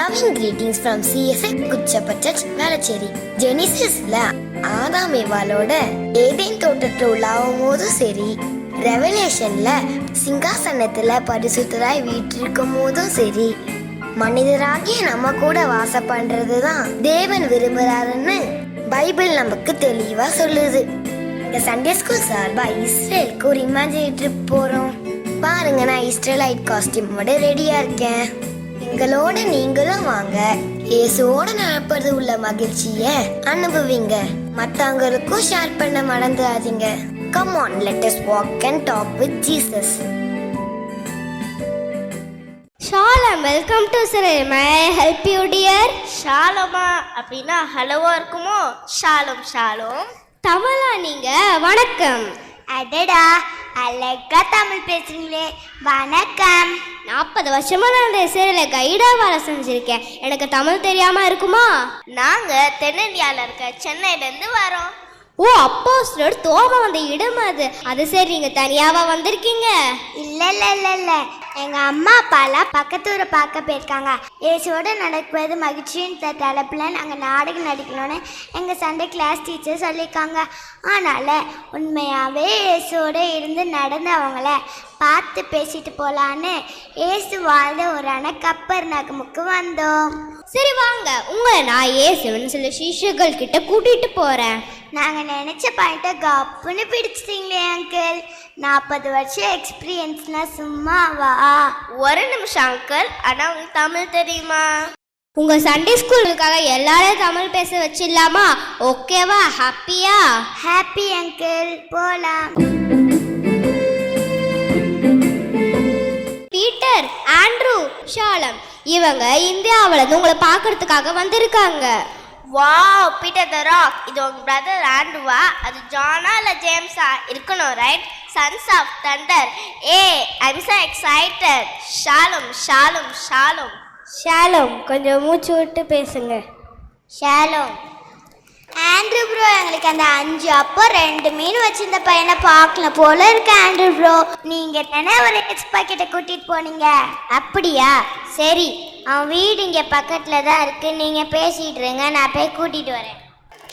Loving greetings from CSI Kutchappa Church, Velacheri. ஜெனிசிஸ்ல Adam ஏவாளோட Eden தோட்டத்துல உள்ளாவும் போதும் சரி, ரெவலேஷன்ல சிங்காசனத்துல பரிசுத்தராய் வீற்றிருக்கும் போதும் சரி, மனிதராகிய நம்ம கூட வாசம் பண்றதுதான் தேவன் விரும்புறாருன்னு பைபிள் நமக்கு தெளிவா சொல்லுது. இந்த சண்டே ஸ்கூல் சார்பா இஸ்ரேலுக்கு ஒரு இமேஜினரி ட்ரிப் போறோம். பாருங்க, நான் இஸ்ரேலைட் காஸ்டியூமோட ரெடியா இருக்கேன். எங்களோட நீங்களும் வாங்க. இயேசுவோட நடப்பது உள்ள மகிழ்ச்சிய அனுபவிங்க. மத்தவங்களுக்கும் ஷேர் பண்ண மறந்துடாதீங்க. Come on, let us walk and talk with Jesus. Shalom, welcome to Israel. May I help you, dear? ஷாலோமா அப்படின்னா ஹலோவா இருக்குமோ? Shalom Shalom. தமிழா நீங்க? வணக்கம். அடடா, அழகா தமிழ் பேசுறீங்களே, வணக்கம். 40 வருஷமா நான் இந்த இஸ்ரேலில் கைடா வேலை செஞ்சிருக்கேன். எனக்கு தமிழ் தெரியாம இருக்குமா? நாங்க தென்னிந்தியாவில் இருக்க சென்னையிலேருந்து வரோம். ஓ, அப்போ சிலர் தோபா வந்த இடம் அது சரி, நீங்க தனியாவா வந்திருக்கீங்க? இல்ல எங்க அம்மா அப்பாலாம் பக்கத்தூரை பார்க்க போயிருக்காங்க. ஏசோட நடக்குவது மகிழ்ச்சியின் தலைப்புல நாங்க நாடகம் நடிக்கணும்னு எங்க சண்டே கிளாஸ் டீச்சர் சொல்லியிருக்காங்க. அதனால உண்மையாவே ஏசோட இருந்து நடந்தவங்கள பார்த்து பேசிட்டு போலான்னு ஏசு வாழ்ந்த ஒரு கப்பர் நகமுக்கு வந்தோம். சரி வாங்க, உங்களை நான் ஏசுவன் சில சிஷ்யர்கள் கிட்ட கூட்டிட்டு போறேன். நாங்க நினைச்ச பாயிண்ட கப்புன்னு பிடிச்சிட்டீங்களே அங்கிள். 40 வருஷம் எக்ஸ்பீரியன்ஸ்னா சும்மாவா? ஒரு நிமிஷம் அங்கிள், ஆனா உங்களுக்கு தமிழ் தெரியுமா? உங்க சண்டே ஸ்கூலுக்காக எல்லாரும் தமிழ் பேச வச்சிடலாமா? ஓகேவா? ஹாப்பியா? ஹாப்பி அங்கிள், போலாம். பீட்டர், ஆண்ட்ரூ, ஷாலம் இவங்க இந்தியாவிலேருந்து உங்களை பார்க்கறதுக்காக வந்திருக்காங்க. வாவ், பீட்டர் த ராக். இது உங்க பிரதர் ஆண்ட்ரூவா? அது ஜானா இல்ல ஜேம்ஸா இருக்கணும், right? Sons of Thunder. I'm so excited. ஷாሎም ஷாሎም ஷாሎም. Shalom, கொஞ்சம் மூச்சு விட்டு பேசுங்க. ஷாሎም. ஆண்ட்ரூ ப்ரோ, எங்களுக்கு அந்த 5 அப்போ 2 மீன் வச்சிருந்த பையனை பார்க்கல போல இருக்கு. ஆண்ட்ரூ ப்ரோ, நீங்க தானே ஒரு எக்ஸ்பா கிட்ட கூட்டிட்டு போனீங்க? அப்படியா? சரி, அவன் வீடு இங்க பக்கத்துல தான் இருக்கு. நீங்க பேசிட்டு இருங்க, நான் போய் கூட்டிட்டு வரேன்.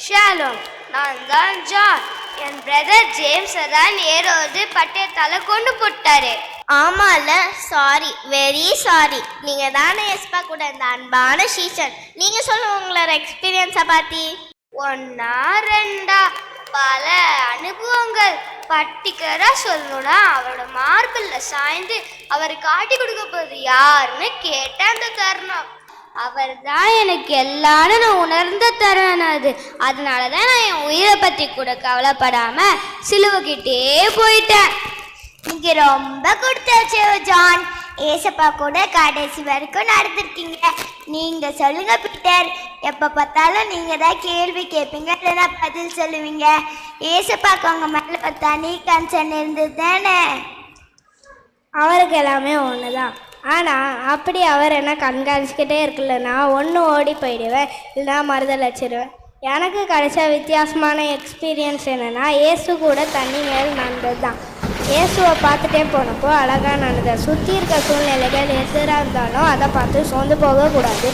ஷாሎም, நான் தான் ஜான். என் பிரதர் ஜேம்ஸ் தான் ஏரோது பட்டயத்தால கொண்டு போட்டாரு. ஆமால, சாரி, வெரி சாரி. நீங்க தானே எஸ்பா கூட இந்த அன்பான சீசன். நீங்க சொல்லுங்க உங்களோட எக்ஸ்பீரியன்ஸை பார்த்தி. 1 2 பல அனுபவங்கள். பர்டிகுலரா சொல்லணும்னா அவரோட மார்பிள்ல சாய்ந்து அவர் காட்டி கொடுக்க போகுது யாருன்னு கேட்ட அந்த தருணம், அவர் தான் எனக்கு எல்லாரும் நான் உணர்ந்த தருணம் அது. அதனால தான் நான் என் உயிரை பற்றி கூட கவலைப்படாம சிலுவைக்கிட்டே போயிட்டேன். நீங்க ரொம்ப கொடுத்தாச்சு ஜான். ஏசப்பா கூட கடைசி வரைக்கும் நடந்திருக்கீங்க. நீங்க சொல்லுங்க பீட்டர், எப்ப பார்த்தாலும் நீங்க தான் கேள்வி கேட்பீங்க, இல்லைன்னா பதில் சொல்லுவீங்க. ஏசப்பாக்கு உங்க மேல தனி கன்சர்ன் இருந்தது தானே? அவருக்கு எல்லாமே ஒன்று தான். ஆனால் அப்படி அவர் என்ன கண்காணிச்சுக்கிட்டே இருக்குல்லன்னா ஒன்று ஓடி போயிடுவேன், இல்லைனா மறுதல் வச்சிடுவேன். எனக்கு கிடைச்ச வித்தியாசமான எக்ஸ்பீரியன்ஸ் என்னென்னா, இயேசு கூட தண்ணி மேல் நடந்தது தான். இயேசுவை பார்த்துட்டே போனப்போ அழகாக நடந்தது. சுற்றி இருக்க சூழ்நிலைகள் எதிராக இருந்தாலும் அதை பார்த்து சோர்ந்து போகக்கூடாது.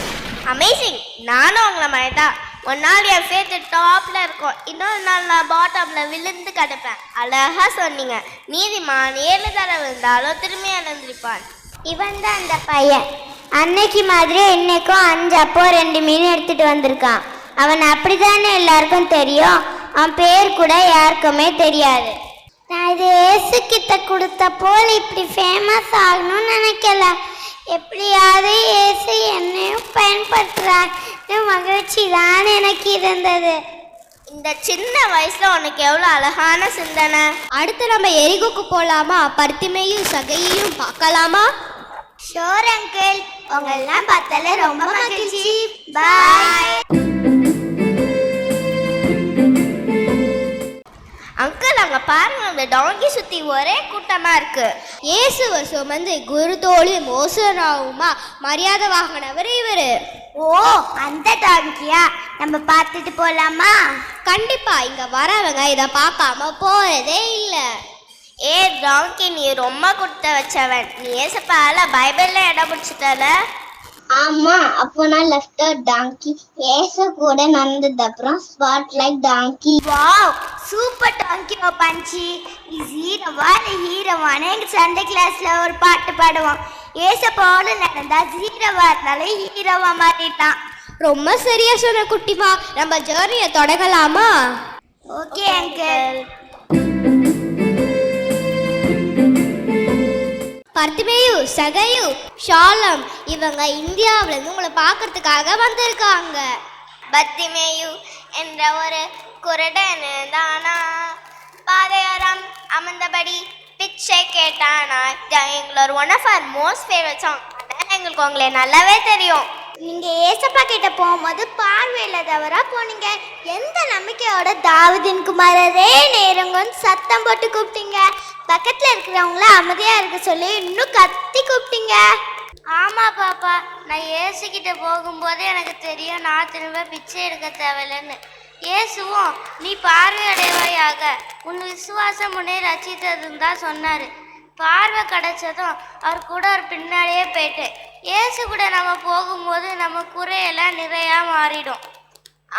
அமேசிங். நானும் உங்களை மாதிரி தான். ஒரு நாள் என் ஃபேத்து டாப்ல இருக்கும், இன்னொரு நாள் நான் பாட்டம்ல விழுந்து கிடப்பேன். அழகா சொன்னீங்க. நீதிமான் 7 தடவை இருந்தாலும் திரும்பி எழுந்திருப்பான். இவன் தான் அந்த பையன். அன்னைக்கு மாதிரி இன்னைக்கும் 5 அப்போ 2 மீன் எடுத்துட்டு வந்திருக்கான். அவன் அப்படிதானே எல்லாருக்கும் தெரியும். அவன் பேர் கூட யாருக்குமே தெரியாது. நான் இது ஏசு கிட்ட கொடுத்த போல் இப்படி ஃபேமஸ் ஆகணும்னு நினைக்கல. எப்படியாவது ஏசு என்னையும் பயன்படுத்துறாரு மகிழ்ச்சி தான் எனக்கு இருந்தது. இந்த சின்ன வயசுல உனக்கு எவ்வளோ அழகான சிந்தனை. அடுத்து நம்ம எரிகோக்கு போகலாமா? பர்த்திமையும் சகையையும் பார்க்கலாமா? ஷோர் அங்கிள், உங்களெல்லாம் பார்த்தால ரொம்ப மகிழ்ச்சி. Bye uncle. அங்க பாருங்க, அந்த டாங்கி சுத்தி ஒரே கூட்டமா இருக்கு. இயேசுவை சுமந்து குரு தோழி மோசனாவுமா மரியாதை வாங்கினவர் இவரு. ஓ, அந்த டாங்கியா? நம்ம பார்த்துட்டு போலாமா? கண்டிப்பா. இங்க வரவங்க இதை பார்க்காம போறதே இல்லை. டாங்கி, நீ ரொம்ப கொடுத்த வச்சவன். நீ ஏசப்பால பைபிள்ல இடம் பிடிச்சிட்டல. ஆமா, அப்போ நான் லெஃப்ட் டாங்கி. ஏச கூட நடந்தது அப்புறம் spot like donkey. Wow, super donkey பஞ்சி. நீ ஹீரோவா இல்ல ஹீரோவானே எங்க சண்டே கிளாஸ்ல ஒரு பாட்டு பாடுவோம். ஏசப்பாவோட நடந்தா ஹீரோவா இருந்தாலும் ஹீரோவா மாறிட்டான். ரொம்ப சரியா சொன்ன குட்டிமா. நம்ம ஜேர்னியை தொடங்கலாமா? Okay uncle. Bartimaeus, Zacchaeus, Shalom இவங்க இந்தியாவிலேருந்து உங்களை பார்க்கறதுக்காக வந்திருக்காங்க. பத்திமேயு என்ற ஒரு குருடன் தானா பாதையோரம் அமர்ந்தபடி பிச்சை கேட்டானா. எங்களோட one of our most favourite song. எங்களுக்கு உங்களை நல்லாவே தெரியும். நீங்க ஏசப்பா கிட்ட போகும்போது பார்வையில தவறா போனீங்க. எந்த நம்பிக்கையோட தாவீதின் குமாரரே நேரங்கன்னு சத்தம் போட்டு கூப்பிட்டீங்க. பக்கத்துல இருக்கிறவங்கள அமைதியா இருக்க சொல்லி இன்னும் கத்தி கூப்பிட்டீங்க. ஆமா பாப்பா, நான் ஏசுகிட்ட போகும்போது எனக்கு தெரியும் நான் திரும்ப பிச்சை எடுக்க தேவையில்லைன்னு. இயேசுவும் நீ பார்வையடைவாயாக, உன் விசுவாசம் உன்னை ரட்சித்ததுன்னு தான் சொன்னார். பார்வை கிடைச்சதும் அவர் கூட ஒரு பின்னாடியே போயிட்டேன். இயேசு கூட நம்ம போகும்போது நம்ம குறையெல்லாம் நிறையா மாறிடும்.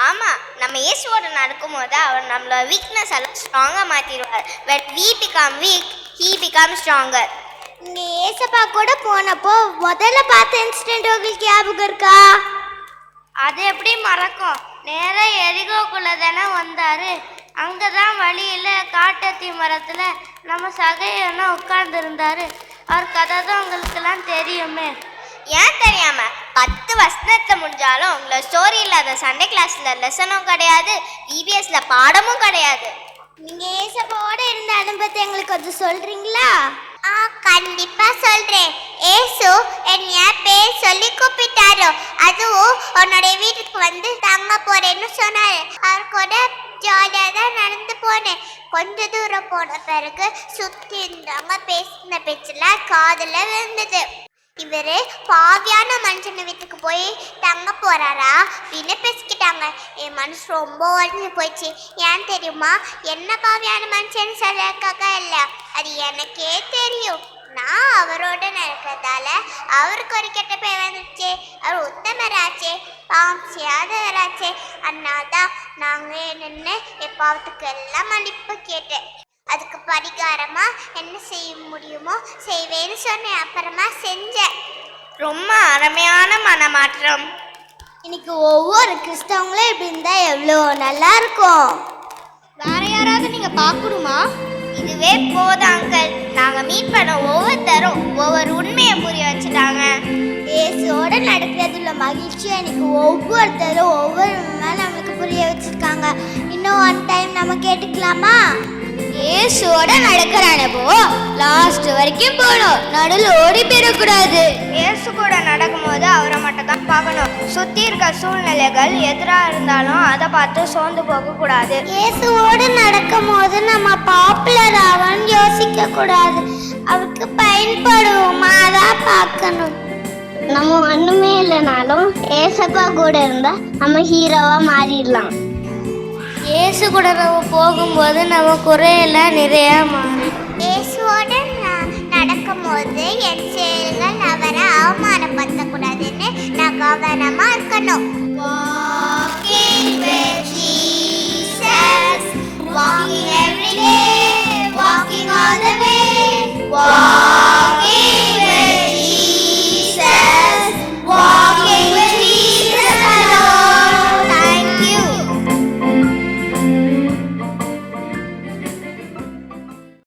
ஆமாம், நம்ம இயேசுவோட நடக்கும்போது அவர் நம்மளோட வீக்னஸ் எல்லாம் ஸ்ட்ராங்காக மாற்றிடுவார். But we become weak, he becomes stronger. இங்கே ஏசப்பா கூட போனப்போ முதல்ல பார்த்த இன்சிடென்ட் உங்களுக்கு ஞாபகம் இருக்கா? அது எப்படி மறக்கும்? நேராக எரிகோக்குள்ளே தானே வந்தார். அங்கே தான் வழியில் காட்டத்தி மரத்தில் நம்ம சகையன்னு உட்கார்ந்துருந்தார். அவர் கதை தான் உங்களுக்கெல்லாம் தெரியுமே. ஏன் தெரியாம 10 வருஷத்துல முடிஞ்சாலும் உங்களை ஸ்டோரி இல்லாத சண்டே கிளாஸ்ல லெசனும் கிடையாது, இபிஎஸ்ல பாடமும் கிடையாது. நீங்க ஏசப்பாவோட இருந்த அனுபவத்தை எங்களுக்கு கொஞ்சம் சொல்றீங்களா? கண்டிப்பா சொல்றேன். ஏசு என்னைய பேர் சொல்லி கூப்பிட்டாரு. அதுவும் உன்னோட வீட்டுக்கு வந்து தங்க போறேன்னு சொன்னாரு. அவர் கூட ஜாலியா தான் நடந்து போனேன். கொஞ்ச தூரம் போன பிறகு சுத்தி இருந்தாங்க. பேசின பேச்செல்லாம் காதுல விழுந்தது. இவரு பாவியான மனுஷன் வீட்டுக்கு போய் தங்க போறாரா அப்படின்னு பேசிக்கிட்டாங்க. என் மனசு ரொம்ப உடஞ்சு போயிடுச்சு. ஏன் தெரியுமா? என்ன பாவியான மனுஷன் சொல்றதுக்காக இல்லை, அது எனக்கே தெரியும். நான் அவரோட நடக்கிறதால அவருக்கு ஒரு கெட்ட பேர் வந்துச்சு. அவர் உத்தமராச்சே, பாவம் செய்யாதவராச்சே. அதனால்தான் நாங்கள் நின்று என் பாவத்துக்கு எல்லாம் மன்னிப்பு கேட்டேன். அதுக்கு பரிகாரமா என்ன செய்ய முடியுமோ செய்வேன்னு சொன்னேன். அப்புறமா செஞ்சேன். ரொம்ப அருமையான மனமாற்றம். இன்னைக்கு ஒவ்வொரு கிறிஸ்தவங்களும் இப்படி இருந்தா எவ்வளோ நல்லா இருக்கும். வேற யாராவது நீங்க பார்க்கணுமா? இதுவே போதாங்கள். நாங்க மீட் பண்ண ஒவ்வொருத்தரும் ஒவ்வொரு உண்மையை புரிய வச்சுட்டாங்க. ஏசோட நடக்கிறதுல மகிழ்ச்சியை இன்னைக்கு ஒவ்வொருத்தரும் ஒவ்வொரு உண்மை நம்மளுக்கு புரிய வச்சிருக்காங்க. இன்னும் ஒன் டைம் நம்ம கேட்டுக்கலாமா? இயேசுவோட நடக்கிற அனுபவம் லாஸ்ட் வரைக்கும் போகணும், நடுவில் ஓடி போயிடக்கூடாது. இயேசு கூட நடக்கும்போது அவரை மட்டும் தான் பார்க்கணும். சுற்றி இருக்க சூழ்நிலைகள் எதிராக இருந்தாலும் அதை பார்த்து சோர்ந்து போகக்கூடாது. இயேசுவோட நடக்கும் போது நம்ம பாப்புலர் ஆகணும்னு யோசிக்க கூடாது. அவருக்கு பயன்படுவோமா தான் பார்க்கணும். நம்ம ஒண்ணுமே இல்லைனாலும் ஏசப்பா கூட இருந்தா நம்ம ஹீரோவா மாறிடலாம். இயேசு கூட நம்ம போகும்போது நம்ம குறையெல்லாம் நிறையா மாறும். இயேசுவோட நடக்கும் போது என்